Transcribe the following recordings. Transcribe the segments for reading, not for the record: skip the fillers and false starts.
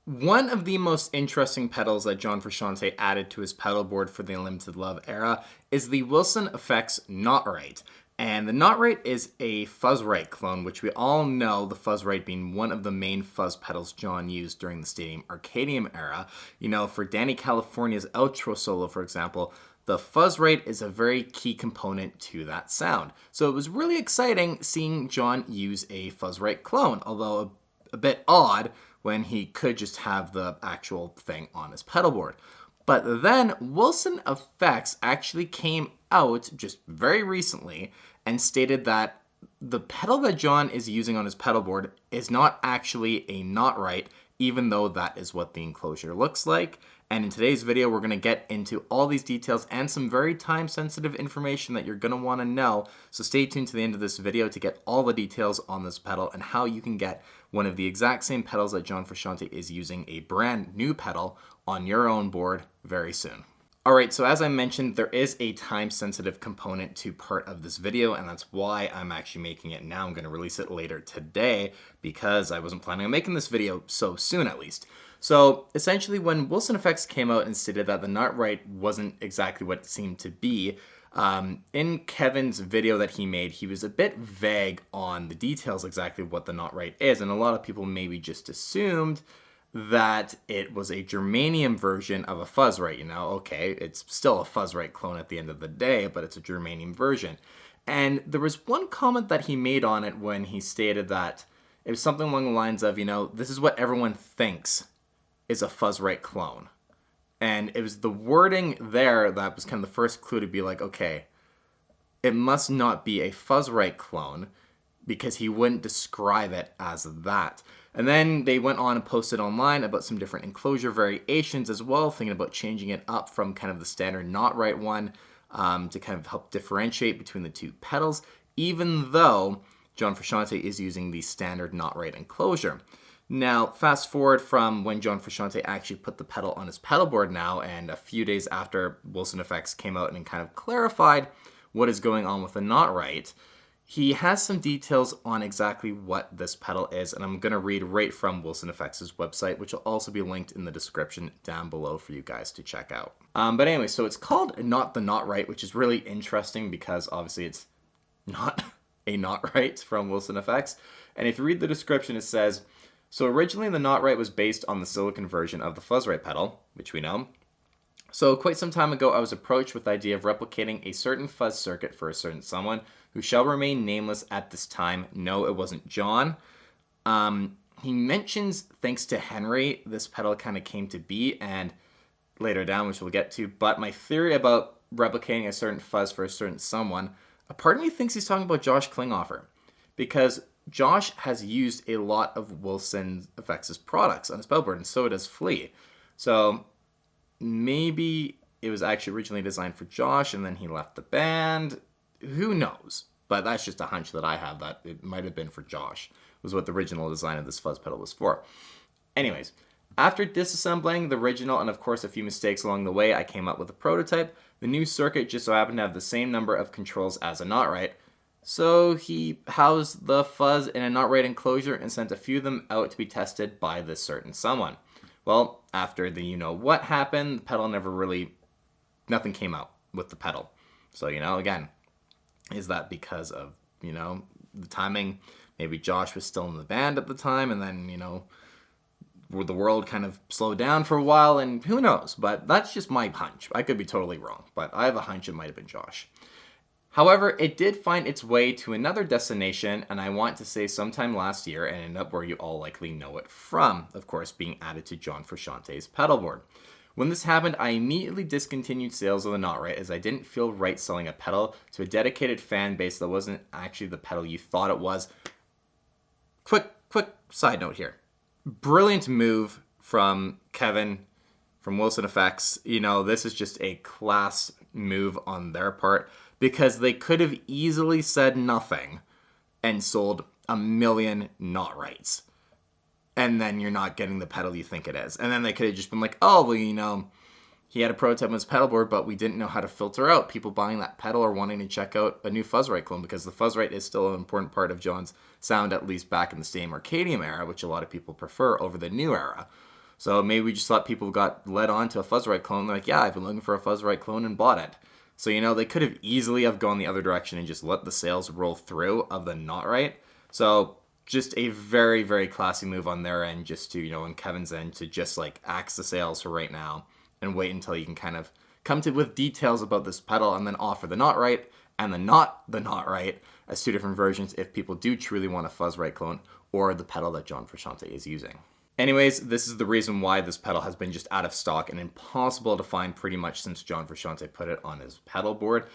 One of the most interesting pedals that John Frusciante added to his pedal board for the Unlimited Love era is the Wilson Effects NotRite. And the NotRite is a Fuzzrite clone, which we all know, the Fuzzrite being one of the main fuzz pedals John used during the Stadium Arcadium era. You know, for Danny California's outro solo, for example, the Fuzzrite is a very key component to that sound. So it was really exciting seeing John use a Fuzzrite clone, although a bit odd when he could just have the actual thing on his pedal board. But then Wilson Effects actually came out just very recently and stated that the pedal that John is using on his pedal board is not actually a NotRite, even though that is what the enclosure looks like. And in today's video, we're going to get into all these details and some very time-sensitive information that you're going to want to know. So stay tuned to the end of this video to get all the details on this pedal and how you can get one of the exact same pedals that John Frusciante is using, a brand new pedal, on your own board very soon. Alright, so as I mentioned, there is a time-sensitive component to part of this video, and that's why I'm actually making it now. I'm going to release it later today because I wasn't planning on making this video so soon, at least. So essentially, when Wilson Effects came out and stated that the NotRite wasn't exactly what it seemed to be, in Kevin's video that he made, he was a bit vague on the details exactly what the NotRite is, and a lot of people maybe just assumed that it was a germanium version of a Fuzzrite. You know, okay, it's still a Fuzzrite clone at the end of the day, but it's a germanium version. And there was one comment that he made on it when he stated that it was something along the lines of, you know, this is what everyone thinks is a Fuzzrite clone. And it was the wording there that was kind of the first clue to be like, okay, it must not be a Fuzzrite clone because he wouldn't describe it as that. And then they went on and posted online about some different enclosure variations as well, thinking about changing it up from kind of the standard NotRite one to kind of help differentiate between the two pedals, even though John Frusciante is using the standard NotRite enclosure. Now, fast forward from when John Frusciante actually put the pedal on his pedal board now, and a few days after Wilson Effects came out and kind of clarified what is going on with the NotRite, he has some details on exactly what this pedal is, and I'm going to read right from Wilson Effects' website, which will also be linked in the description down below for you guys to check out. But anyway, so it's called Not the NotRite, which is really interesting because obviously it's not a NotRite from Wilson Effects. And if you read the description, it says, so originally the NotRite was based on the silicon version of the Fuzzrite pedal, which we know. So quite some time ago, I was approached with the idea of replicating a certain fuzz circuit for a certain someone who shall remain nameless at this time. No, it wasn't John. He mentions, thanks to Henry, this pedal kind of came to be, and later down, which we'll get to, but my theory about replicating a certain fuzz for a certain someone, a part of me thinks he's talking about Josh Klinghoffer, because Josh has used a lot of Wilson Effects' products on his pedal board, and so does Flea. So maybe it was actually originally designed for Josh, and then he left the band. Who knows? But that's just a hunch that I have, that it might have been for Josh, was what the original design of this fuzz pedal was for. Anyways, after disassembling the original and of course a few mistakes along the way, I came up with a prototype. The new circuit just so happened to have the same number of controls as a NotRite. So he housed the fuzz in a NotRite enclosure and sent a few of them out to be tested by this certain someone. Well, after the you-know-what happened, the pedal nothing came out with the pedal. So, you know, again, is that because of, you know, the timing? Maybe Josh was still in the band at the time, and then, you know, the world kind of slowed down for a while, and who knows? But that's just my hunch. I could be totally wrong, but I have a hunch it might have been Josh. However, it did find its way to another destination, and I want to say sometime last year, and ended up where you all likely know it from, of course, being added to John Frusciante's pedal board. When this happened, I immediately discontinued sales of the NotRite as I didn't feel right selling a pedal to a dedicated fan base that wasn't actually the pedal you thought it was. Quick side note here. Brilliant move from Kevin, from Wilson Effects. You know, this is just a class move on their part, because they could have easily said nothing and sold 1 million NotRites. And then you're not getting the pedal you think it is. And then they could have just been like, oh, well, you know, he had a prototype on his pedal board, but we didn't know how to filter out people buying that pedal or wanting to check out a new Fuzzrite clone, because the Fuzzrite is still an important part of John's sound, at least back in the Stadium Arcadium era, which a lot of people prefer over the new era. So maybe we just thought people got led on to a Fuzzrite clone. They're like, yeah, I've been looking for a Fuzzrite clone and bought it. So, they could have easily have gone the other direction and just let the sales roll through of the NotRite. So just a very, very classy move on their end, just to, on Kevin's end, to just like axe the sales for right now and wait until you can kind of come to with details about this pedal and then offer the NotRite and the NotRite as two different versions if people do truly want a Fuzzrite clone or the pedal that John Frusciante is using. Anyways, this is the reason why this pedal has been just out of stock and impossible to find pretty much since John Frusciante put it on his pedal board,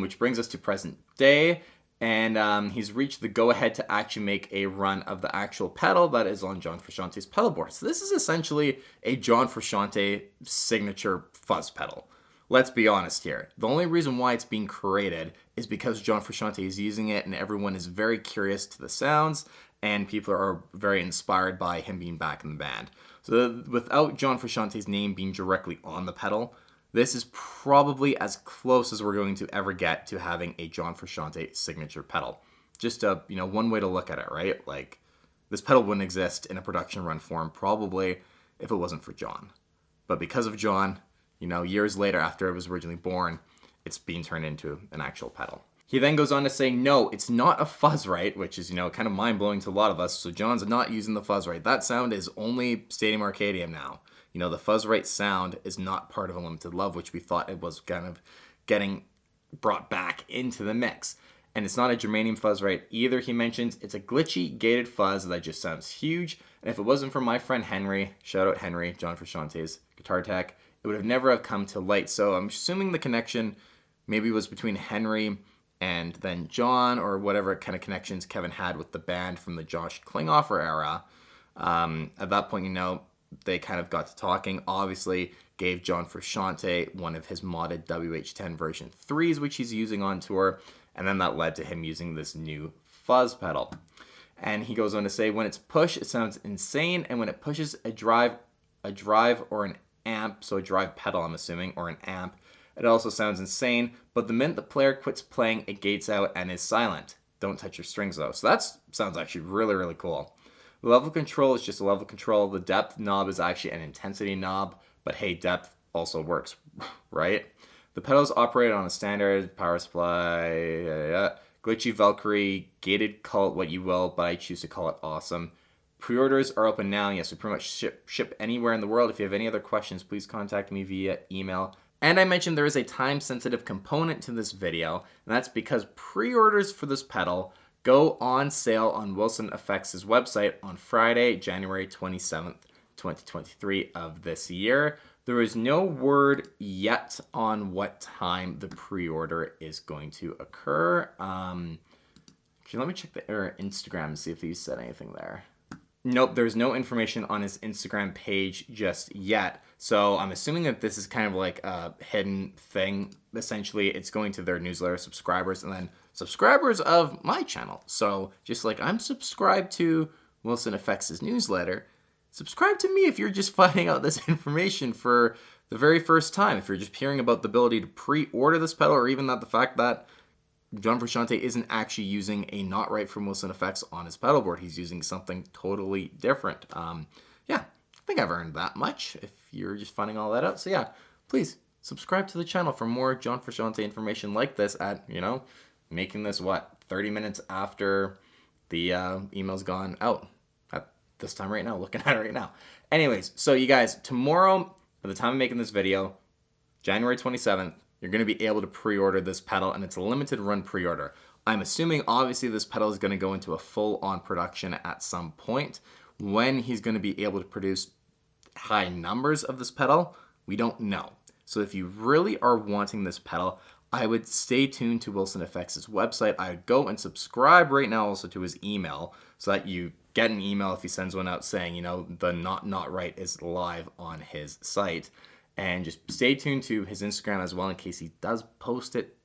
which brings us to present day. And he's reached the go-ahead to actually make a run of the actual pedal that is on John Frusciante's pedal board. So this is essentially a John Frusciante signature fuzz pedal. Let's be honest here. The only reason why it's being created is because John Frusciante is using it and everyone is very curious to the sounds and people are very inspired by him being back in the band. So without John Frusciante's name being directly on the pedal, this is probably as close as we're going to ever get to having a John Frusciante signature pedal. Just one way to look at it, right? Like, this pedal wouldn't exist in a production run form probably if it wasn't for John. But because of John, years later after it was originally born, it's being turned into an actual pedal. He then goes on to say, no, it's not a Fuzzrite, which is, kind of mind-blowing to a lot of us. So John's not using the Fuzzrite. That sound is only Stadium Arcadium now. The Fuzzrite sound is not part of Unlimited Love, which we thought it was kind of getting brought back into the mix. And it's not a germanium Fuzzrite either. He mentions it's a glitchy, gated fuzz that just sounds huge. And if it wasn't for my friend Henry, shout out Henry, John Frusciante's guitar tech, it would have never have come to light. So I'm assuming the connection maybe was between Henry and then John, or whatever kind of connections Kevin had with the band from the Josh Klinghoffer era. At that point, they kind of got to talking, obviously gave John Frusciante one of his modded WH10 version 3s, which he's using on tour, and then that led to him using this new fuzz pedal. And he goes on to say, when it's push, it sounds insane, and when it pushes a drive or an amp, so a drive pedal I'm assuming, or an amp, it also sounds insane, but the minute the player quits playing, it gates out and is silent. Don't touch your strings though. So that sounds actually really, really cool. The level control is just a level control. The depth knob is actually an intensity knob, but hey, depth also works, right? The pedals operate on a standard power supply, glitchy Valkyrie, gated, call it what you will, but I choose to call it awesome. Pre-orders are open now. Yes, we pretty much ship anywhere in the world. If you have any other questions, please contact me via email. And I mentioned there is a time-sensitive component to this video, and that's because pre-orders for this pedal go on sale on Wilson Effects' website on Friday, January 27th, 2023 of this year. There is no word yet on what time the pre-order is going to occur. Actually, let me check their Instagram and see if he said anything there. Nope, there's no information on his Instagram page just yet. So I'm assuming that this is kind of like a hidden thing. Essentially, it's going to their newsletter subscribers and then subscribers of my channel. So just like I'm subscribed to Wilson Effects' newsletter, subscribe to me if you're just finding out this information for the very first time. If you're just hearing about the ability to pre-order this pedal, or even that the fact that John Frusciante isn't actually using a NotRite from Wilson Effects on his pedal board. He's using something totally different. Yeah, I think I've earned that much if you're just finding all that out. So yeah, please subscribe to the channel for more John Frusciante information like this at, making this, 30 minutes after the email's gone out at this time right now, looking at it right now. Anyways, so you guys, tomorrow, by the time I'm making this video, January 27th, you're going to be able to pre-order this pedal, and it's a limited run pre-order. I'm assuming, obviously, this pedal is going to go into a full-on production at some point. When he's going to be able to produce high numbers of this pedal, we don't know. So if you really are wanting this pedal, I would stay tuned to Wilson Effects' website. I would go and subscribe right now also to his email so that you get an email if he sends one out saying, the Not NotRite is live on his site. And just stay tuned to his Instagram as well in case he does post it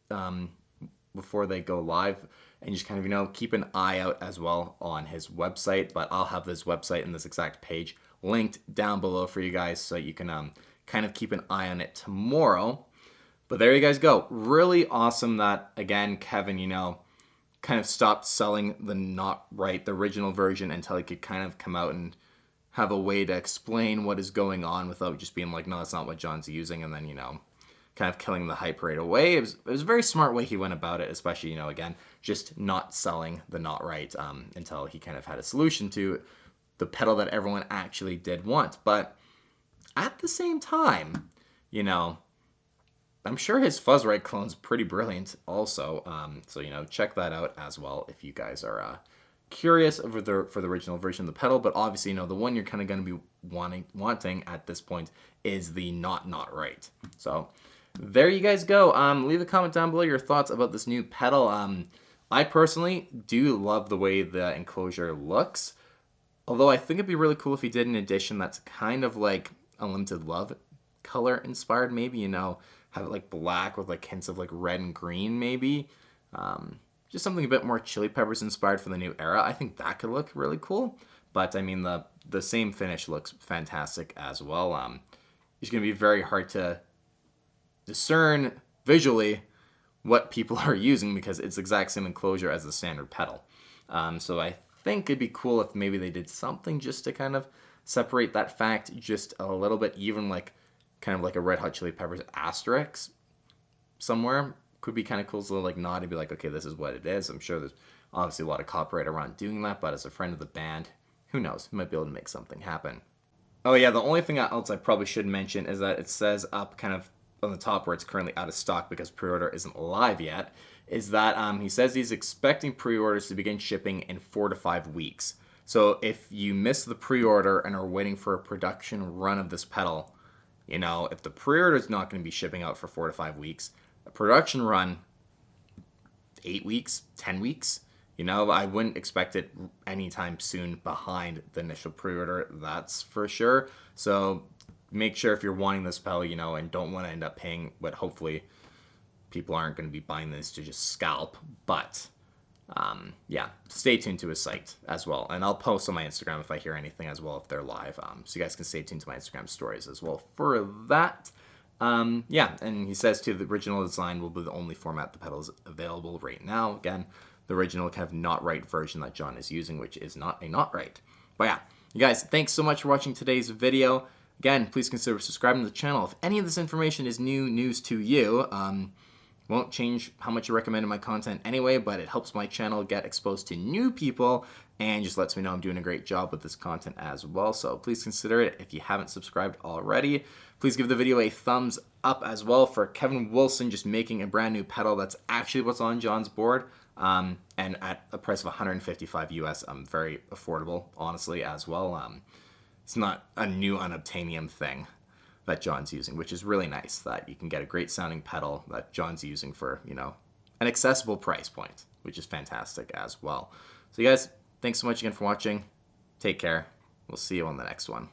before they go live. And just kind of, keep an eye out as well on his website. But I'll have this website and this exact page linked down below for you guys so you can kind of keep an eye on it tomorrow. But there you guys go. Really awesome that, again, Kevin, kind of stopped selling the NotRite, the original version, until he could kind of come out and have a way to explain what is going on without just being like, no, that's not what John's using, and then, you know, kind of killing the hype right away. It was a very smart way he went about it, especially, you know, again, just not selling the NotRite until he kind of had a solution to the pedal that everyone actually did want. But at the same time, you know, I'm sure his Fuzzrite clone's pretty brilliant also. So, you know, check that out as well if you guys are curious for the original version of the pedal. But obviously, you know, the one you're kind of going to be wanting at this point is the Not NotRite. So there you guys go. Leave a comment down below your thoughts about this new pedal. I personally do love the way the enclosure looks. Although I think it'd be really cool if he did an edition that's kind of like Unlimited Love color inspired, maybe, you know, have it like black with like hints of like red and green, maybe. Just something a bit more Chili Peppers inspired for the new era. I think that could look really cool. But I mean, the same finish looks fantastic as well. It's going to be very hard to discern visually what people are using because it's the exact same enclosure as the standard pedal. So I think it'd be cool if maybe they did something just to kind of separate that fact just a little bit, even like kind of like a Red Hot Chili Peppers asterisk somewhere. Could be kind of cool, so like nod and be like, okay, this is what it is. I'm sure there's obviously a lot of copyright around doing that, but as a friend of the band, who knows, we might be able to make something happen. Oh yeah, the only thing else I probably should mention is that it says up kind of on the top where it's currently out of stock because pre-order isn't live yet, is that he says he's expecting pre-orders to begin shipping in 4 to 5 weeks. So if you miss the pre-order and are waiting for a production run of this pedal, you know, if the pre-order is not going to be shipping out for 4 to 5 weeks, a production run, 8 weeks, 10 weeks, you know, I wouldn't expect it anytime soon behind the initial pre-order, that's for sure. So make sure if you're wanting this pedal, you know, and don't want to end up paying what hopefully people aren't going to be buying this to just scalp, but yeah, stay tuned to his site as well. And I'll post on my Instagram if I hear anything as well if they're live. So you guys can stay tuned to my Instagram stories as well for that. Yeah, and he says too, the original design will be the only format the pedal is available right now. Again, the original kind of NotRite version that John is using, which is not a NotRite. But yeah, you guys, thanks so much for watching today's video. Again, please consider subscribing to the channel. If any of this information is new news to you, won't change how much you recommend my content anyway, but it helps my channel get exposed to new people and just lets me know I'm doing a great job with this content as well. So please consider it. If you haven't subscribed already, please give the video a thumbs up as well for Kevin Wilson just making a brand new pedal. That's actually what's on John's board. And at a price of 155 US, very affordable, honestly, as well. It's not a new unobtainium thing that John's using, which is really nice that you can get a great sounding pedal that John's using for, you know, an accessible price point, which is fantastic as well. So you guys, thanks so much again for watching. Take care. We'll see you on the next one.